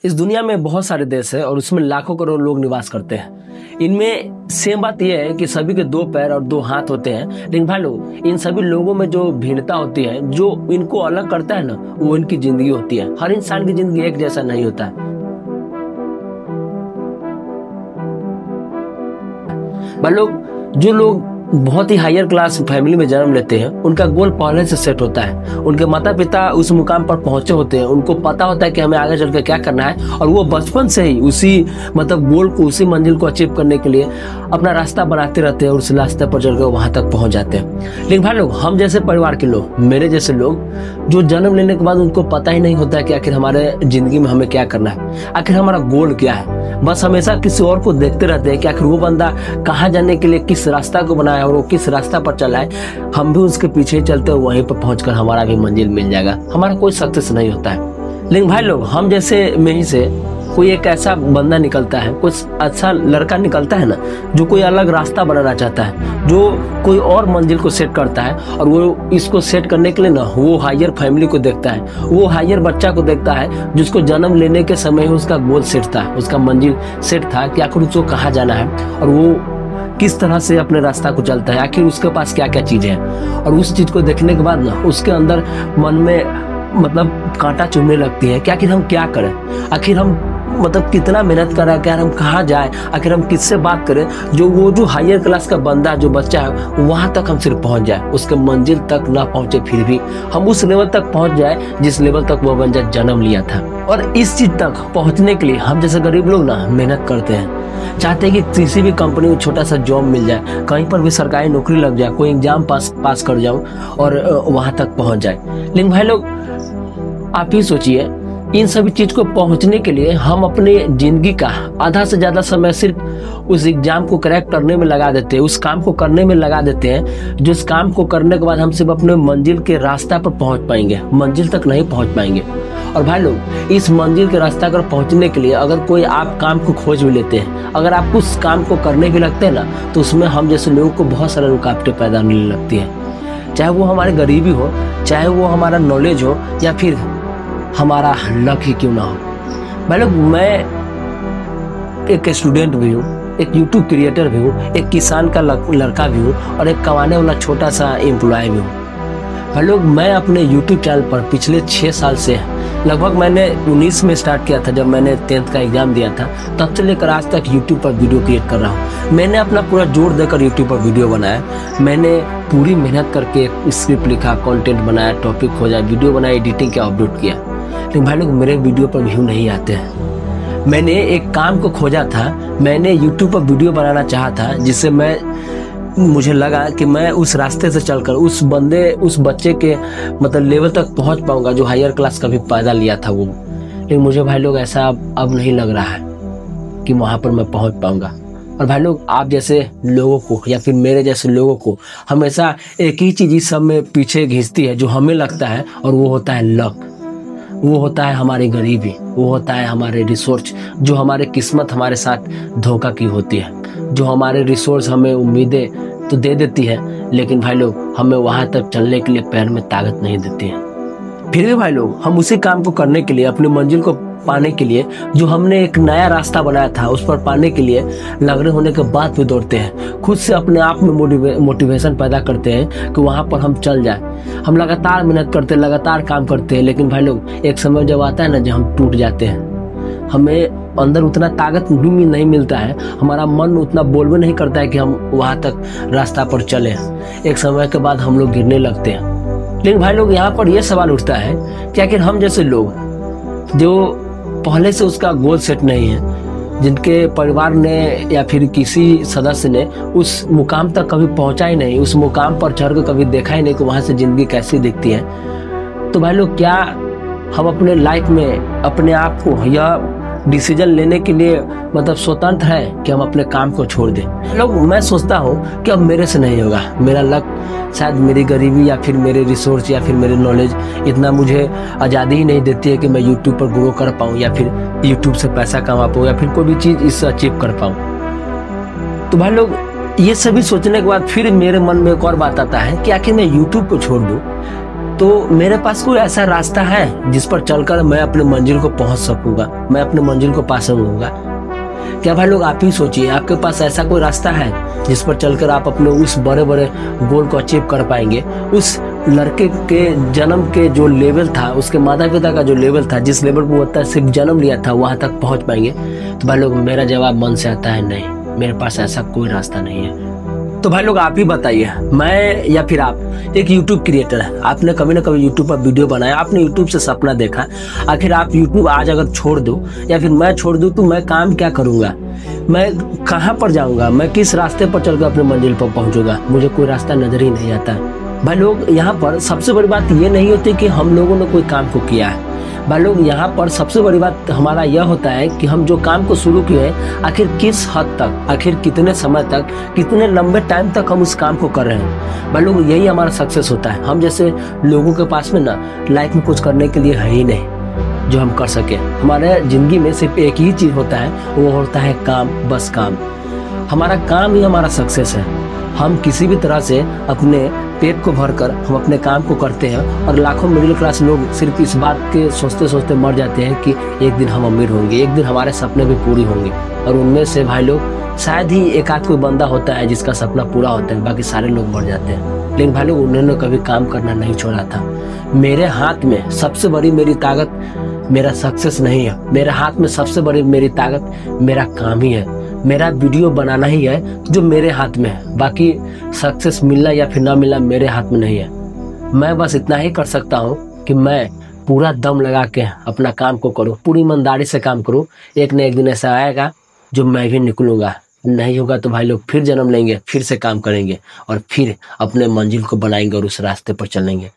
इस दुनिया में बहुत सारे देश है और उसमें लाखों करोड़ लोग निवास करते हैं। इनमें सेम बात यह है कि सभी के दो पैर और दो हाथ होते हैं, लेकिन भाई लोग इन सभी लोगों में जो भिन्नता होती है, जो इनको अलग करता है ना, वो इनकी जिंदगी होती है। हर इंसान की जिंदगी एक जैसा नहीं होता है। भाई लोग, जो लोग बहुत ही हायर क्लास फैमिली में जन्म लेते हैं, उनका गोल पहले से सेट होता है। उनके माता पिता उस मुकाम पर पहुंचे होते हैं, उनको पता होता है कि हमें आगे चल के क्या करना है, और वो बचपन से ही उसी गोल को, उसी मंजिल को अचीव करने के लिए अपना रास्ता बनाते रहते हैं और उस रास्ते पर चल कर वहां तक पहुंच जाते हैं। लेकिन भाई लोग, हम जैसे परिवार के लोग, मेरे जैसे लोग, जो जन्म लेने के बाद उनको पता ही नहीं होता है कि आखिर हमारे जिंदगी में हमें क्या करना है, आखिर हमारा गोल क्या है। बस हमेशा किसी और को देखते रहते हैं कि आखिर वो बंदा कहाँ जाने के लिए किस रास्ता को बनाया और वो किस रास्ता पर चला है, हम भी उसके पीछे ही चलते हैं, वहीं पर पहुंचकर हमारा भी मंजिल मिल जाएगा। हमारा कोई सक्सेस नहीं होता है। लेकिन भाई लोग, हम जैसे में ही से कोई एक ऐसा बंदा निकलता है, कुछ अच्छा लड़का निकलता है ना, जो कोई अलग रास्ता बनाना चाहता है, जो कोई और मंजिल को सेट करता है, और वो इसको सेट करने के लिए ना वो हायर फैमिली को देखता है, वो हायर बच्चा को देखता है जिसको जन्म लेने के समय ही उसका गोल सेट था, उसका मंजिल सेट था कि आखिर उसको कहाँ जाना है और वो किस तरह से अपने रास्ता को चलता है, आखिर उसके पास क्या क्या चीजें हैं। और उस चीज को देखने के बाद ना उसके अंदर मन में कांटा चुभने लगती है कि आखिर हम क्या करें, आखिर हम कितना मेहनत कर रहा है, क्या हम कहाँ जाए, आखिर हम किससे बात करें, जो हायर क्लास का बंदा, जो बच्चा है, वहां तक हम सिर्फ पहुंच जाए, उसके मंजिल तक ना पहुंचे, फिर भी हम उस लेवल तक पहुंच जाए जिस लेवल तक वो बंदा जन्म लिया था। और इस चीज तक पहुंचने के लिए हम जैसे गरीब लोग ना मेहनत करते हैं, चाहते हैं कि किसी भी कंपनी में छोटा सा जॉब मिल जाए, कहीं पर भी सरकारी नौकरी लग जाए, कोई एग्जाम पास कर जाऊं और वहां तक पहुंच जाए। लेकिन भाई लोग, आप ही सोचिए, इन सभी चीज को पहुंचने के लिए हम अपने जिंदगी का आधा से ज्यादा समय सिर्फ उस एग्जाम को क्रैक करने में लगा देते हैं, उस काम को करने में लगा देते हैं, जिस काम को करने के बाद हम सिर्फ अपने मंजिल के रास्ता पर पहुंच पाएंगे, मंजिल तक नहीं पहुंच पाएंगे। और भाई लोग, इस मंजिल के रास्ता पर पहुंचने के लिए अगर कोई आप काम को खोज भी लेते हैं, अगर आप उस काम को करने भी लगते हैं ना, तो उसमें हम जैसे लोगों को बहुत सारे रुकावटें पैदा होने लगती है। चाहे वो हमारी गरीबी हो, चाहे वो हमारा नॉलेज हो, या फिर हमारा लक ही क्यों ना हो। भाई लोग, मैं एक स्टूडेंट भी हूँ, एक यूट्यूब क्रिएटर भी हूँ, एक किसान का लड़का भी हूँ, और एक कमाने वाला छोटा सा एम्प्लॉय भी हूँ। भाई लोग, मैं अपने यूट्यूब चैनल पर पिछले 6 साल से, लगभग मैंने 19 में स्टार्ट किया था, जब मैंने 10th का एग्जाम दिया था, तब से लेकर आज तक यूट्यूब पर वीडियो क्रिएट कर रहा हूँ। मैंने अपना पूरा जोर देकर यूट्यूब पर वीडियो बनाया, मैंने पूरी मेहनत करके स्क्रिप्ट लिखा, कंटेंट बनाया, टॉपिक खोजा, वीडियो बनाया, एडिटिंग किया, अपलोड किया। लेकिन भाई लोग, मेरे वीडियो पर व्यू नहीं आते हैं। मैंने एक काम को खोजा था, मैंने यूट्यूब पर वीडियो बनाना चाहा था, जिससे मुझे लगा कि मैं उस रास्ते से चलकर उस बच्चे के लेवल तक पहुंच पाऊंगा जो हायर क्लास का भी पैदा लिया था वो। लेकिन मुझे भाई लोग ऐसा अब नहीं लग रहा है कि वहां पर मैं पहुंच पाऊंगा। और भाई लोग, आप जैसे लोगों को या फिर मेरे जैसे लोगों को हमेशा एक ही चीज इस सब में पीछे घिंचती है, जो हमें लगता है, और वो होता है लक, वो होता है हमारी गरीबी, वो होता है हमारे रिसोर्स, जो हमारे किस्मत हमारे साथ धोखा की होती है, जो हमारे रिसोर्स हमें उम्मीदें तो दे देती है, लेकिन भाई लोग हमें वहां तक चलने के लिए पैर में ताकत नहीं देती है। फिर भी भाई लोग, हम उसी काम को करने के लिए, अपनी मंजिल को पाने के लिए, जो हमने एक नया रास्ता बनाया था, उस पर पाने के लिए लगने होने के बाद भी दौड़ते हैं, खुद से अपने आप में मोटिवेशन पैदा करते हैं कि वहां पर हम चल जाए। हम लगातार मेहनत करते हैं, लगातार काम करते हैं, लेकिन भाई लोग, एक समय जब आता है ना, जब हम टूट जाते हैं, हमें अंदर उतना ताकत नहीं मिलता है, हमारा मन उतना बोल भी नहीं करता है कि हम वहां तक रास्ता पर चले। एक समय के बाद हम लोग गिरने लगते हैं। लेकिन भाई लोग, यहाँ पर यह सवाल उठता है कि आखिर हम जैसे लोग, जो पहले से उसका गोल सेट नहीं है, जिनके परिवार ने या फिर किसी सदस्य ने उस मुकाम तक कभी पहुंचा ही नहीं, उस मुकाम पर चढ़ कर कभी देखा ही नहीं कि वहां से जिंदगी कैसी दिखती है, तो भाई लोग, क्या हम अपने लाइफ में अपने आप को यह डिसीजन लेने के लिए स्वतंत्र है कि हम अपने काम को छोड़ दें? लोग, मैं सोचता हूँ कि अब मेरे से नहीं होगा, मेरा लक, शायद मेरी गरीबी या फिर मेरे रिसोर्स या फिर मेरे नॉलेज इतना मुझे आज़ादी ही नहीं देती है कि मैं यूट्यूब पर ग्रो कर पाऊँ, या फिर यूट्यूब से पैसा कमा पाऊँ, या फिर कोई भी चीज़ इससे अचीव कर पाऊँ। तो भाई लोग, ये सभी सोचने के बाद फिर मेरे मन में एक और बात आता है कि आखिर मैं यूट्यूब को छोड़ दूँ तो मेरे पास कोई ऐसा रास्ता है जिस पर चलकर मैं अपने मंजिल को पहुंच सकूंगा, मैं अपने मंजिल को पा सकूंगा? क्या भाई लोग, आप ही सोचिए, आपके पास ऐसा कोई रास्ता है जिस पर चलकर आप अपने उस बड़े बड़े गोल को अचीव कर पाएंगे? उस लड़के के जन्म के जो लेवल था, उसके माता पिता का जो लेवल था, जिस लेवल पर वो सिर्फ जन्म लिया था, वहां तक पहुंच पाएंगे? तो भाई लोग, मेरा जवाब मन से आता है नहीं, मेरे पास ऐसा कोई रास्ता नहीं है। तो भाई लोग, आप ही बताइए, मैं या फिर आप एक यूट्यूब क्रिएटर है, आपने कभी ना कभी यूट्यूब पर वीडियो बनाया, आपने यूट्यूब से सपना देखा, आखिर आप यूट्यूब आज अगर छोड़ दो या फिर मैं छोड़ दूं तो मैं काम क्या करूंगा? मैं कहाँ पर जाऊंगा? मैं किस रास्ते पर चलकर अपने मंजिल पर पहुंचूंगा? मुझे कोई रास्ता नजर ही नहीं आता। भाई लोग, यहाँ पर सबसे बड़ी बात ये नहीं होती कि हम लोगों ने कोई काम को किया है। भाई लोग, यहाँ पर सबसे बड़ी बात हमारा यह होता है कि हम जो काम को शुरू किए हैं, आखिर किस हद तक, आखिर कितने समय तक, कितने लंबे टाइम तक हम उस काम को कर रहे हैं। भाई लोग, यही हमारा सक्सेस होता है। हम जैसे लोगों के पास में ना लाइफ में कुछ करने के लिए है ही नहीं जो हम कर सके। हमारे जिंदगी में सिर्फ एक ही चीज होता है, वो होता है काम, बस काम। हमारा काम ही हमारा सक्सेस है। हम किसी भी तरह से अपने पेट को भरकर हम अपने काम को करते हैं, और लाखों मिडिल क्लास लोग सिर्फ इस बात के सोचते सोचते मर जाते हैं कि एक दिन हम अमीर होंगे, एक दिन हमारे सपने भी पूरी होंगे। और उनमें से भाई लोग शायद ही एक आध कोई बंदा होता है जिसका सपना पूरा होता है, बाकी सारे लोग मर जाते हैं। लेकिन भाई लोग, उन्होंने कभी काम करना नहीं छोड़ा था। मेरे हाथ में सबसे बड़ी मेरी ताकत मेरा सक्सेस नहीं है, मेरे हाथ में सबसे बड़ी मेरी ताकत मेरा काम ही है, मेरा वीडियो बनाना ही है जो मेरे हाथ में है। बाकी सक्सेस मिलना या फिर ना मिलना मेरे हाथ में नहीं है। मैं बस इतना ही कर सकता हूँ कि मैं पूरा दम लगा के अपना काम को करूँ, पूरी ईमानदारी से काम करूँ। एक न एक दिन ऐसा आएगा जो मैं भी निकलूंगा। नहीं होगा तो भाई लोग फिर जन्म लेंगे, फिर से काम करेंगे और फिर अपने मंजिल को बनाएंगे और उस रास्ते पर चलेंगे।